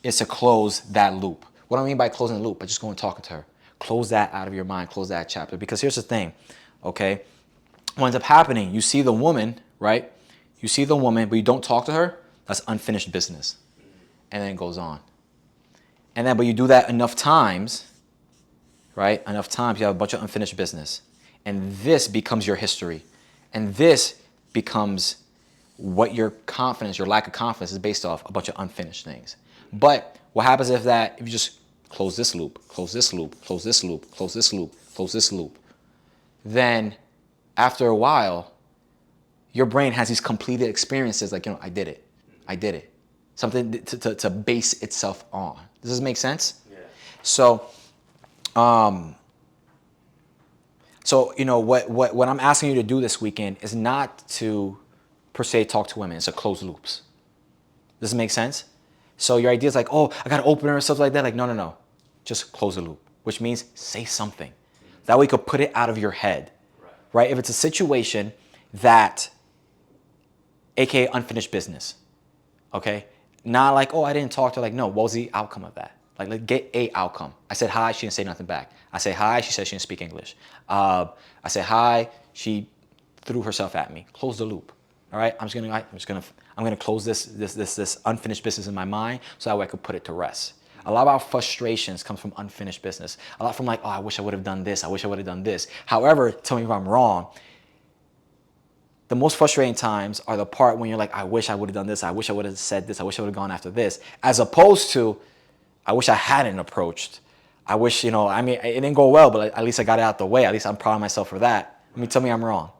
is to close that loop. What do I mean by closing the loop? By just going and talking to her. Close that out of your mind. Close that chapter. Because here's the thing, okay? What ends up happening, you see the woman, right? You see the woman, but you don't talk to her. That's unfinished business. And then it goes on. And then, but you do that enough times, right? Enough times, you have a bunch of unfinished business. And this becomes your history. And this becomes what your confidence, your lack of confidence is based off, a bunch of unfinished things. But what happens if you just close this loop, close this loop, close this loop, close this loop, close this loop, then after a while, your brain has these completed experiences like, I did it. Something to base itself on. Does this make sense? Yeah. So, what I'm asking you to do this weekend is not to, per se, talk to women. It's to close loops. Does this make sense? So your idea is like, oh, I got to open her and stuff like that. Like, no. Just close the loop, which means say something. That way you could put it out of your head, right? If it's a situation that, aka unfinished business, okay? Not like, oh, I didn't talk to her. Like, no, what was the outcome of that? Like, let's get a outcome. I said hi, she didn't say nothing back. I said hi, she said she didn't speak English. I said hi, she threw herself at me. Close the loop. All right, I'm gonna close this unfinished business in my mind, so that way I could put it to rest. A lot of our frustrations comes from unfinished business. A lot from like, oh, I wish I would have done this. I wish I would have done this. However, tell me if I'm wrong. The most frustrating times are the part when you're like, I wish I would have done this. I wish I would have said this. I wish I would have gone after this. As opposed to, I wish I hadn't approached. I wish, I mean, it didn't go well, but at least I got it out the way. At least I'm proud of myself for that. I mean, tell me I'm wrong.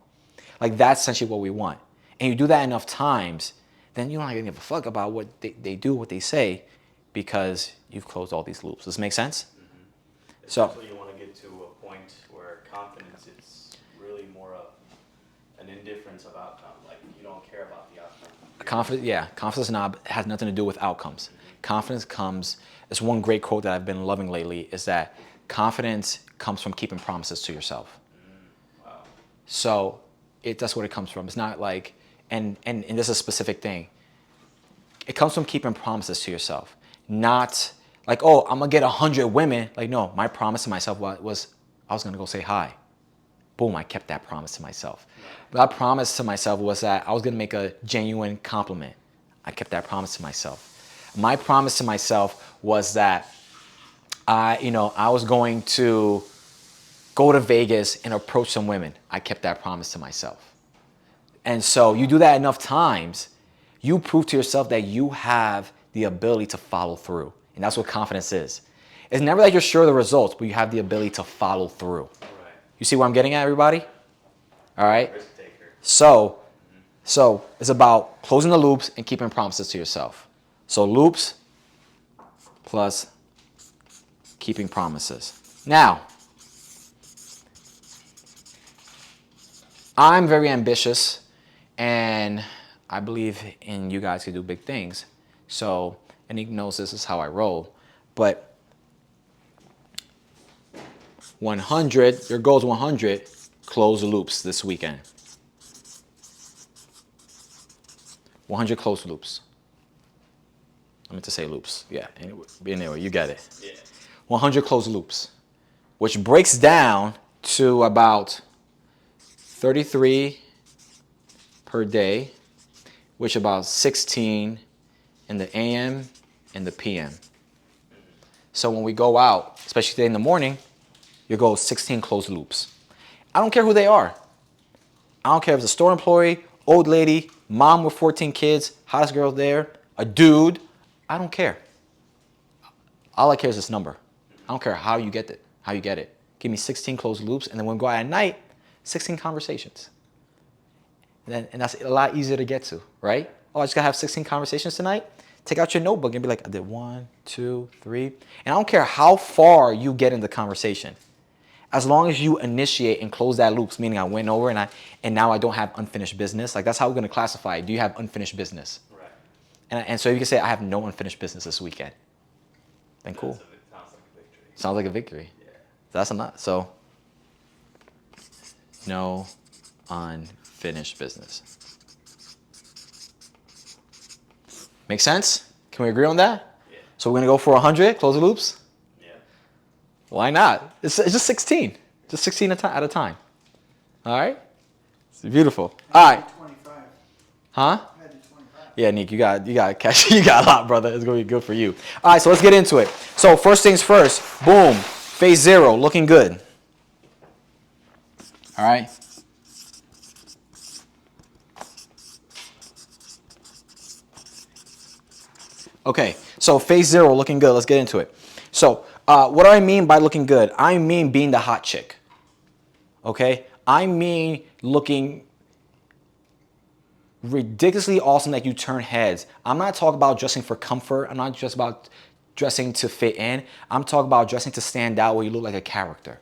Like, that's essentially what we want. And you do that enough times, then you don't even give a fuck about what they do, what they say, because you've closed all these loops. Does this make sense? Mm-hmm. So, Essentially, you want to get to a point where confidence is really more of an indifference of outcome. Like, you don't care about the outcome. confidence has nothing to do with outcomes. Confidence comes, there's one great quote that I've been loving lately, is that confidence comes from keeping promises to yourself. Wow. So that's what it comes from. It's not like, and this is a specific thing. It comes from keeping promises to yourself. Not like, oh, I'm gonna get 100 women. Like, no, my promise to myself was I was gonna go say hi. Boom, I kept that promise to myself. That promise to myself was that I was gonna make a genuine compliment. I kept that promise to myself. My promise to myself was that I was going to go to Vegas and approach some women. I kept that promise to myself. And so you do that enough times, you prove to yourself that you have the ability to follow through. And that's what confidence is. It's never that you're sure of the results, but you have the ability to follow through. Right. You see what I'm getting at, everybody? All right? Risk taker. So it's about closing the loops and keeping promises to yourself. So loops plus keeping promises. Now, I'm very ambitious, and I believe in you guys to do big things. So, and he knows this is how I roll. But 100, your goal is 100, close the loops this weekend. 100 close loops. I meant to say loops. Yeah, anyway, you get it. Yeah. 100 closed loops, which breaks down to about 33 per day, which about 16 in the AM and the PM. So when we go out, especially today in the morning, your goal is 16 closed loops. I don't care who they are. I don't care if it's a store employee, old lady, mom with 14 kids, hottest girl there, a dude. I don't care. All I care is this number. I don't care how you get it. Give me 16 closed loops, and then when we go out at night, 16 conversations. And that's a lot easier to get to, right? Oh, I just gotta have 16 conversations tonight? Take out your notebook and be like, I did 1, 2, 3. And I don't care how far you get in the conversation. As long as you initiate and close that loops, meaning I went over and now I don't have unfinished business. Like, that's how we're gonna classify it. Do you have unfinished business? Right. And so you can say, I have no unfinished business this weekend. Then cool. Sounds like a victory. Sounds like a victory. Yeah. That's a lot. So, no unfinished business. Make sense? Can we agree on that? Yeah. So we're gonna go for 100, close the loops? Yeah. Why not? It's just 16. Just 16 at a time. All right? It's beautiful. All right. 25. Huh? I had to 25. Yeah, Nick, you got cash. You got a lot, brother. It's gonna be good for you. All right, so let's get into it. So first things first. Boom. Phase 0, looking good. All right. Okay, so phase 0, looking good. Let's get into it. So what do I mean by looking good? I mean being the hot chick. Okay? I mean looking ridiculously awesome that you turn heads. I'm not talking about dressing for comfort. I'm not just about dressing to fit in. I'm talking about dressing to stand out where you look like a character.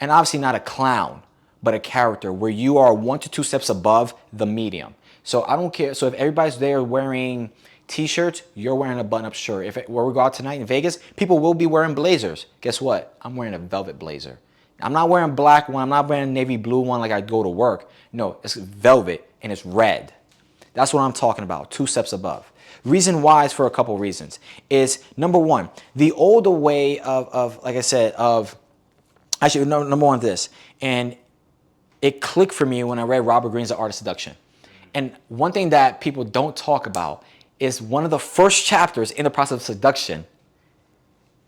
And obviously not a clown, but a character where you are 1 to 2 steps above the medium. So I don't care. So if everybody's there wearing t-shirts, you're wearing a button-up shirt. Where we go out tonight in Vegas, people will be wearing blazers. Guess what? I'm wearing a velvet blazer. I'm not wearing black one. I'm not wearing a navy blue one like I go to work. No, it's velvet and it's red. That's what I'm talking about, 2 steps above. Reason why is for a couple reasons. Is number one, the older way of like I said, actually, number one, this. And it clicked for me when I read Robert Greene's The Art of Seduction. And one thing that people don't talk about is one of the first chapters in the process of seduction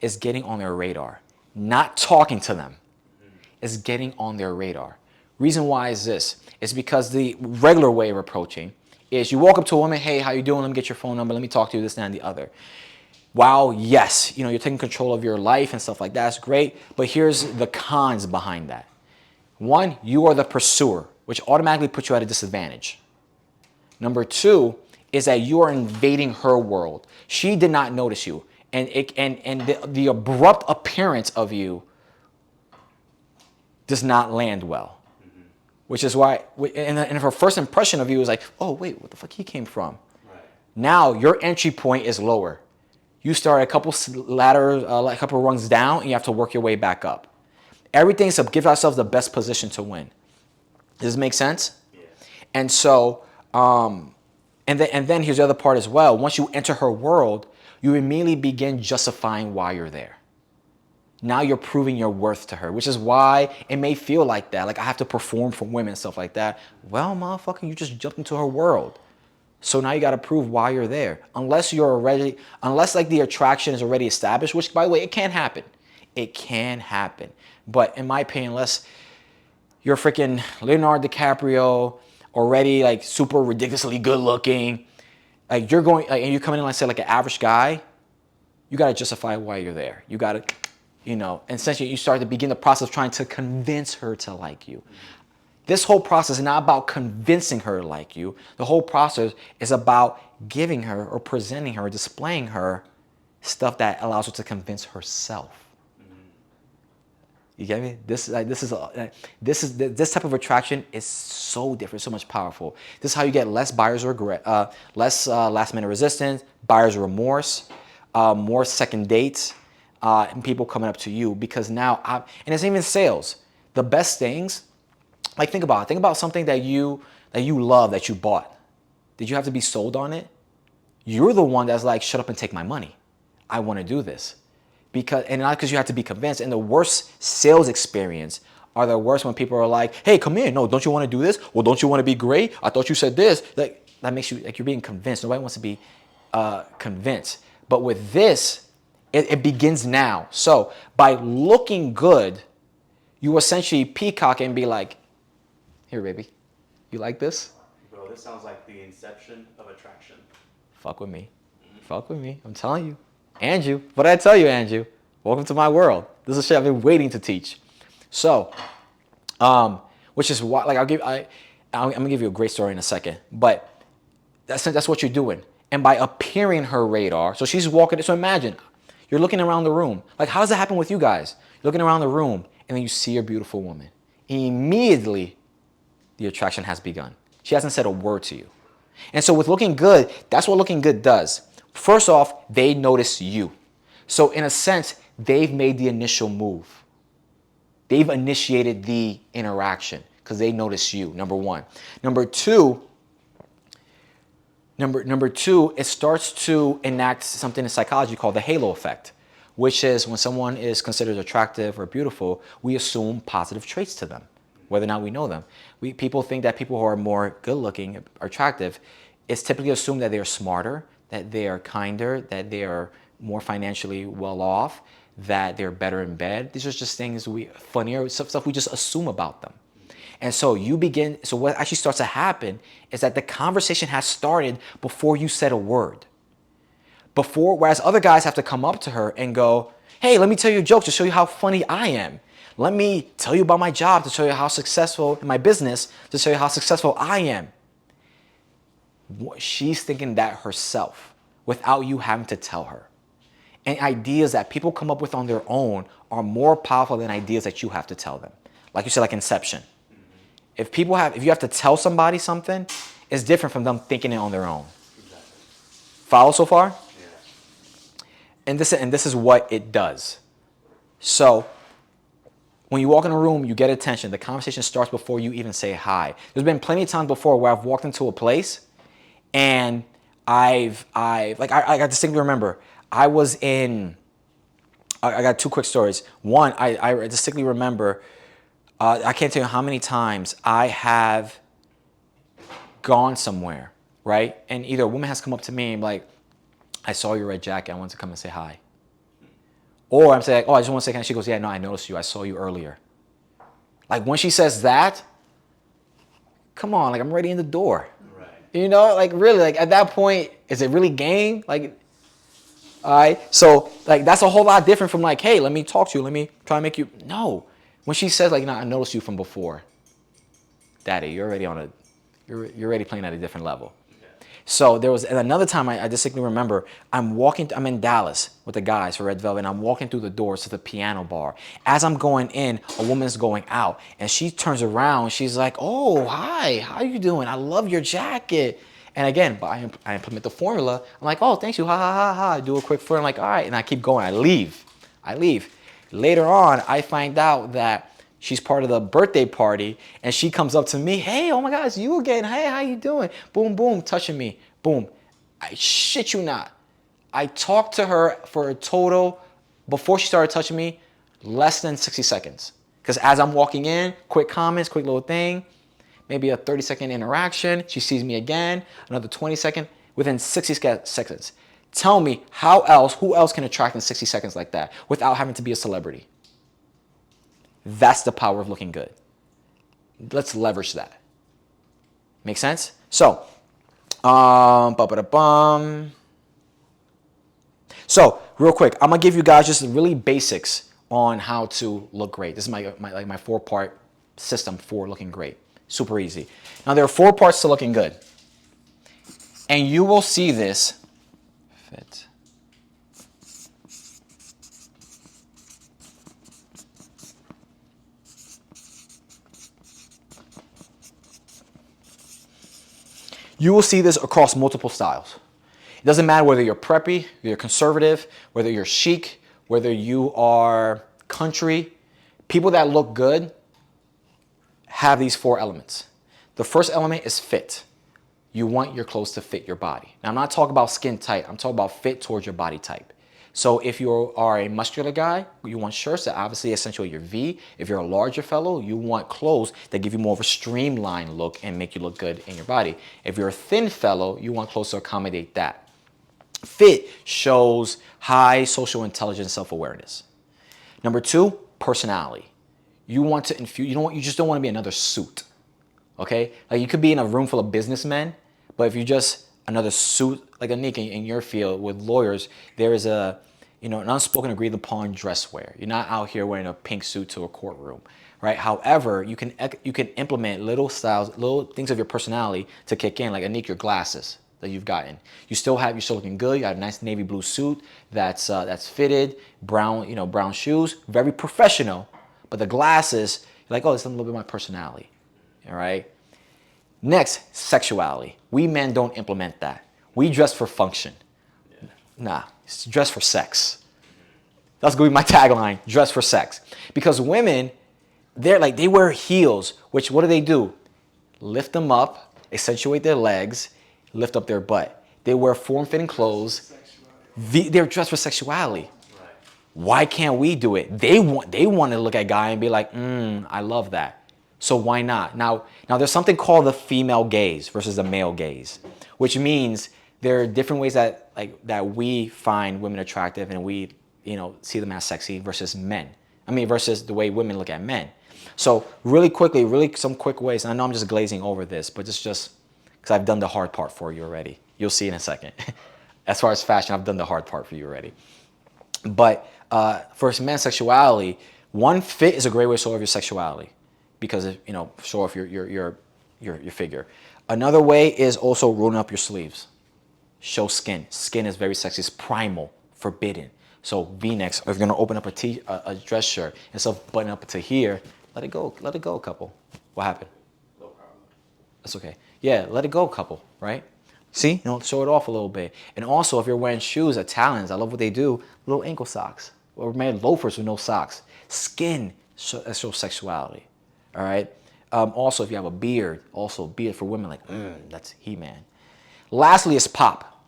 is getting on their radar. Not talking to them. It's getting on their radar. Reason why is this. It's because the regular way of approaching is you walk up to a woman, hey, how you doing? Let me get your phone number. Let me talk to you, this, that, and the other. While, yes, you're taking control of your life and stuff like that, that's great. But here's the cons behind that. One, you are the pursuer, which automatically puts you at a disadvantage. Number two is that you are invading her world. She did not notice you. And the abrupt appearance of you does not land well. Mm-hmm. Which is why, and her first impression of you is like, oh, wait, what the fuck he came from? Right. Now your entry point is lower. You start a couple ladders, a couple rungs down, and you have to work your way back up. Everything's to give ourselves the best position to win. Does this make sense? Yeah. And so, and then here's the other part as well. Once you enter her world, you immediately begin justifying why you're there. Now you're proving your worth to her, which is why it may feel like that. Like I have to perform for women and stuff like that. Well, motherfucker, you just jumped into her world. So now you got to prove why you're there. Unless like the attraction is already established, which by the way, it can happen. It can happen. But in my opinion, unless you're freaking Leonardo DiCaprio, already like super ridiculously good looking, like you're going, and you're coming in, like say like an average guy, you got to justify why you're there. You got to, and essentially you start to begin the process of trying to convince her to like you. This whole process is not about convincing her to like you. The whole process is about giving her or presenting her, displaying her stuff that allows her to convince herself. You get me? This type of attraction is so different, so much powerful. This is how you get less buyer's regret, less last minute resistance, buyer's remorse, more second dates, and people coming up to you because now, and it's even sales. The best things, like think about something that you love that you bought. Did you have to be sold on it? You're the one that's like, shut up and take my money. I want to do this. And not because you have to be convinced. And the worst sales experience are the worst when people are like, hey, come in. No, don't you want to do this? Well, don't you want to be great? I thought you said this. Like that makes you like you're being convinced. Nobody wants to be convinced. But with this, it begins now. So by looking good, you essentially peacock and be like, here, baby, you like this? Bro, this sounds like the inception of attraction. Fuck with me. Fuck with me. I'm telling you. Andrew, what did I tell you, Andrew? Welcome to my world. This is shit I've been waiting to teach. So, which is why, like, I'm gonna give you a great story in a second, but that's what you're doing. And by appearing her radar, so she's walking. So imagine you're looking around the room. Like, how does that happen with you guys? You're looking around the room, and then you see a beautiful woman. Immediately, the attraction has begun. She hasn't said a word to you. And so with looking good, that's what looking good does. First off, they notice you. So in a sense, they've made the initial move. They've initiated the interaction because they notice you, number one. Number two, it starts to enact something in psychology called the halo effect, which is when someone is considered attractive or beautiful, we assume positive traits to them, whether or not we know them. People think that people who are more good-looking or attractive, it's typically assumed that they are smarter, that they are kinder, that they are more financially well off, that they're better in bed. These are just things funnier stuff we just assume about them. And so so what actually starts to happen is that the conversation has started before you said a word. Whereas other guys have to come up to her and go, hey, let me tell you a joke to show you how funny I am. Let me tell you about my job to show you how successful in my business, to show you how successful I am. She's thinking that herself without you having to tell her. And ideas that people come up with on their own are more powerful than ideas that you have to tell them. Like you said, like Inception. If you have to tell somebody something, it's different from them thinking it on their own. Exactly. Follow so far? Yeah. And this is what it does. So when you walk in a room, you get attention. The conversation starts before you even say hi. There's been plenty of times before where I've walked into a place and I distinctly remember I got two quick stories. One, I distinctly remember, I can't tell you how many times I have gone somewhere, right? And either a woman has come up to me and like, I saw your red jacket, I wanted to come and say hi. Or I'm saying, oh, I just want to say hi. She goes, yeah, no, I noticed you. I saw you earlier. Like when she says that, come on, like I'm already in the door. Right. Like really, like at that point, is it really game? Like All right. So like that's a whole lot different from like, hey, let me talk to you. Let me try to make you. No. When she says like, no, I noticed you from before. Daddy, you're already on a, you're already playing at a different level. So there was and another time I distinctly remember I'm in Dallas with the guys for Red Velvet and I'm walking through the doors to the piano bar. As I'm going in, a woman's going out and she turns around. She's like, oh, hi, how you doing? I love your jacket. And again, but I implement the formula. I'm like, oh, thanks you, ha ha ha ha. I do a quick flirt. I'm like, all right, and I keep going. I leave. Later on, I find out that she's part of the birthday party and she comes up to me, hey, oh my God, it's you again. Hey, how you doing? Boom, boom, touching me. Boom. I shit you not. I talked to her for a total, before she started touching me, less than 60 seconds. Because as I'm walking in, quick comments, quick little thing, maybe a 30-second interaction. She sees me again, another 20-second, within 60 seconds. Tell me who else can attract in 60 seconds like that without having to be a celebrity? That's the power of looking good. Let's leverage that. Make sense? So, So, real quick, I'm gonna give you guys just really basics on how to look great. This is my 4-part system for looking great. Super easy. Now there are 4 parts to looking good, and you will see this. Fit. You will see this across multiple styles. It doesn't matter whether you're preppy, you're conservative, whether you're chic, whether you are country. People that look good have these 4 elements. The first element is fit. You want your clothes to fit your body. Now, I'm not talking about skin tight. I'm talking about fit towards your body type. So if you are a muscular guy, you want shirts that obviously accentuate your V. If you're a larger fellow, you want clothes that give you more of a streamlined look and make you look good in your body. If you're a thin fellow, you want clothes to accommodate that. Fit shows high social intelligence, self-awareness. Number 2, personality. You want to infuse, you just don't want to be another suit. Okay? Like you could be in a room full of businessmen, but if you just another suit, like a Nick in your field with lawyers, there is an unspoken agreed upon dress wear. You're not out here wearing a pink suit to a courtroom, right? However, you can implement little styles, little things of your personality to kick in, like Anik, your glasses that you've gotten. You're still looking good. You got a nice navy blue suit that's fitted, brown shoes, very professional. But the glasses, you're like, oh, it's a little bit of my personality. All right. Next, sexuality. We men don't implement that. We dress for function. Yeah. Nah, it's dress for sex. That's going to be my tagline, dress for sex. Because women, they wear heels, which what do? Lift them up, accentuate their legs, lift up their butt. They wear form-fitting clothes. They're dressed for sexuality. Right. Why can't we do it? They want to look at a guy and be like, I love that. So why not? Now there's something called the female gaze versus the male gaze, which means there are different ways that we find women attractive and we, see them as sexy versus men. Versus the way women look at men. So really quickly, some quick ways. And I know I'm just glazing over this, but it's just because I've done the hard part for you already. You'll see in a second. As far as fashion, I've done the hard part for you already. But for men's sexuality, one, fit is a great way to show off your sexuality. Because show off your figure. Another way is also rolling up your sleeves. Show skin. Skin is very sexy. It's primal, forbidden. So V-necks. If you're gonna open up a dress shirt instead of buttoning up to here, let it go. Let it go, couple. What happened? No problem. That's okay. Yeah, let it go, couple. Right? See, show it off a little bit. And also, if you're wearing shoes, Italians, I love what they do. Little ankle socks, or made loafers with no socks. Skin shows sexuality. All right. Also, if you have a beard, beard for women, that's He-Man. Lastly, is pop.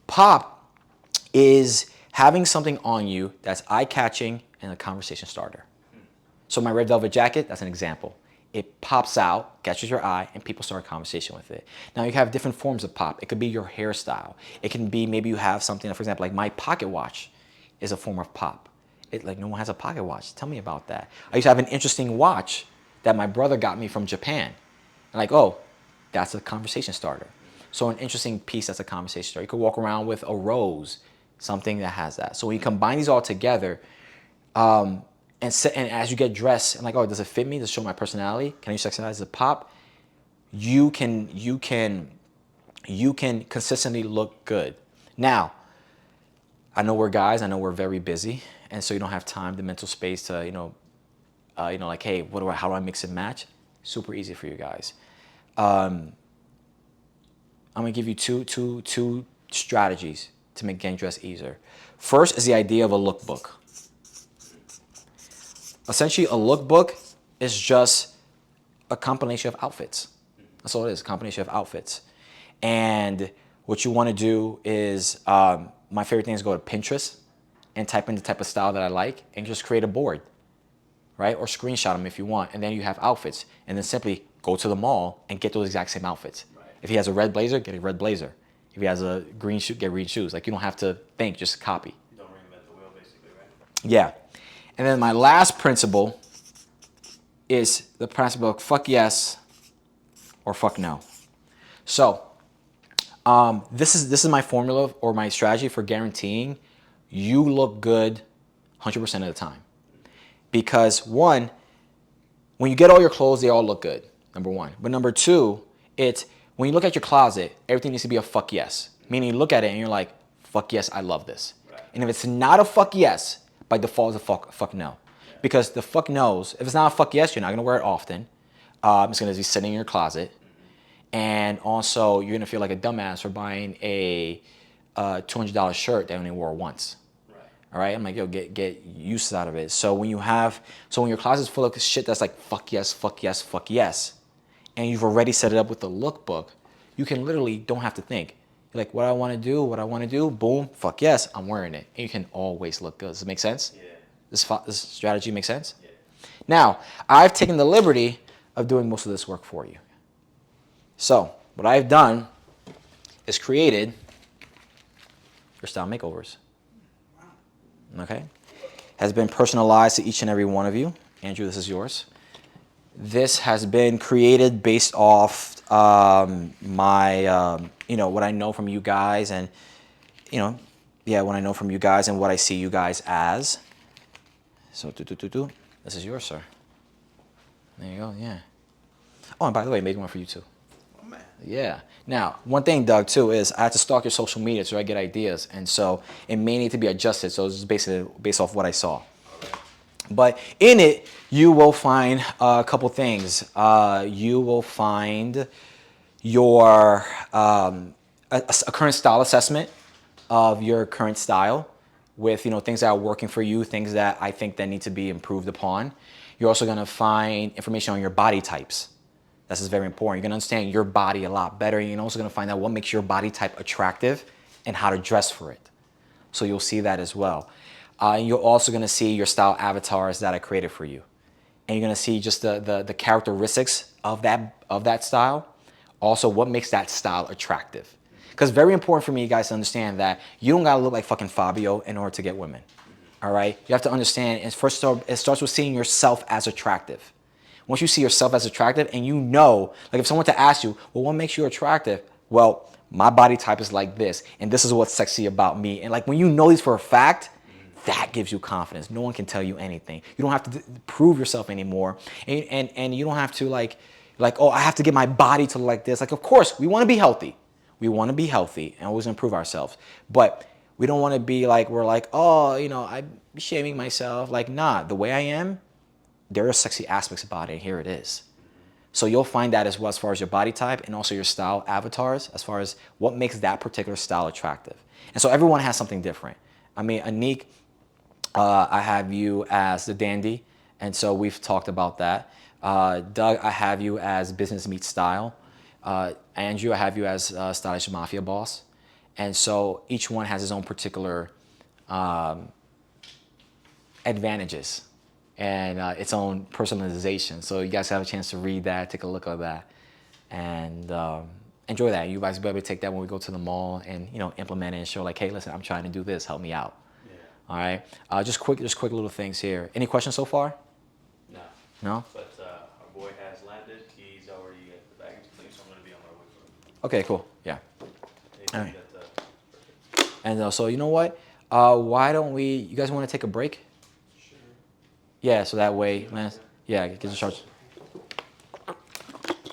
Pop is having something on you that's eye-catching and a conversation starter. So my red velvet jacket, that's an example. It pops out, catches your eye, and people start a conversation with it. Now you have different forms of pop. It could be your hairstyle. It can be maybe you have something, for example, like my pocket watch is a form of pop. No one has a pocket watch. Tell me about that. I used to have an interesting watch that my brother got me from Japan. And that's a conversation starter. So an interesting piece that's a conversation starter. You could walk around with a rose Something that has that. So when you combine these all together, and as you get dressed, and like, oh, does it fit me? Does it show my personality? Can I use sexy eyes? Does it pop? You can consistently look good. Now, I know we're guys. I know we're very busy, and so you don't have time, the mental space to like, hey, how do I mix and match? Super easy for you guys. I'm gonna give you two strategies to make getting dressed easier. First is the idea of a lookbook. Essentially, a lookbook is just a combination of outfits. That's all it is, a combination of outfits. And what you want to do is, my favorite thing is go to Pinterest and type in the type of style that I like and just create a board, right? Or screenshot them if you want. And then you have outfits. And then simply go to the mall and get those exact same outfits. Right. If he has a red blazer, get a red blazer. If he has a green shoe, get green shoes. Like, you don't have to think, just copy. Don't reinvent the wheel, basically, right? Yeah. And then my last principle is the principle of fuck yes or fuck no. So this is my formula or my strategy for guaranteeing you look good 100% of the time. Because one, when you get all your clothes, they all look good, number one. But number two, it's when you look at your closet, everything needs to be a fuck yes. Meaning you look at it and you're like, fuck yes, I love this. Right. And if it's not a fuck yes, by default it's a fuck no. Yeah. Because the fuck no's, if it's not a fuck yes, you're not gonna wear it often. It's gonna be sitting in your closet. And also, you're gonna feel like a dumbass for buying a $200 shirt that you only wore once. Right. All right, I'm like, yo, get use out of it. So when your closet's full of shit that's like fuck yes, fuck yes, fuck yes, and you've already set it up with the lookbook, you can literally don't have to think. You're like, what I want to do, boom, fuck yes, I'm wearing it, and you can always look good. Does it make sense? Yeah. This strategy makes sense? Yeah. Now, I've taken the liberty of doing most of this work for you. So what I've done is created your style makeovers. Okay? Has been personalized to each and every one of you. Andrew, this is yours. This has been created based off my, what I know from you guys and, what I know from you guys and what I see you guys as. So, this is yours, sir. There you go, yeah. Oh, and by the way, I made one for you too. Oh, man. Yeah. Now, one thing, Doug, too, is I have to stalk your social media so I get ideas. And so it may need to be adjusted. So this is basically based off what I saw. But in it, you will find a couple things. You will find your a current style assessment of your current style with things that are working for you, things that I think that need to be improved upon. You're also going to find information on your body types. This is very important. You're going to understand your body a lot better. And you're also going to find out what makes your body type attractive and how to dress for it. So you'll see that as well. You're also going to see your style avatars that I created for you. And you're going to see just the characteristics of that style. Also, what makes that style attractive. Because very important for me, you guys, to understand that you don't got to look like fucking Fabio in order to get women. All right? You have to understand, it starts with seeing yourself as attractive. Once you see yourself as attractive and like if someone were to ask you, well, what makes you attractive? Well, my body type is like this, and this is what's sexy about me. And like when you know these for a fact, that gives you confidence. No one can tell you anything. You don't have to prove yourself anymore. And you don't have to like, oh, I have to get my body to look like this. Like, of course, we want to be healthy. We want to be healthy and always improve ourselves. But we don't want to be like, we're like, oh, I'm shaming myself. Like, nah, the way I am, there are sexy aspects about it, and here it is. So you'll find that as well as far as your body type and also your style avatars as far as what makes that particular style attractive. And so everyone has something different. I mean, Anik, I have you as the dandy, and so we've talked about that. Doug, I have you as business meets style. Andrew, I have you as stylish mafia boss. And so each one has his own particular advantages and its own personalization. So you guys have a chance to read that, take a look at that, and enjoy that. You guys will be able to take that when we go to the mall and implement it and show like, hey, listen, I'm trying to do this. Help me out. Yeah. All right. Just quick little things here. Any questions so far? No. No? But our boy has landed. He's already at the baggage claim, so I'm going to be on my way for him. Okay, cool. Yeah. Anything All right. that, And so you know what? Why don't we? You guys want to take a break? Sure. Yeah, so that way, Lance. Yeah, get the charge.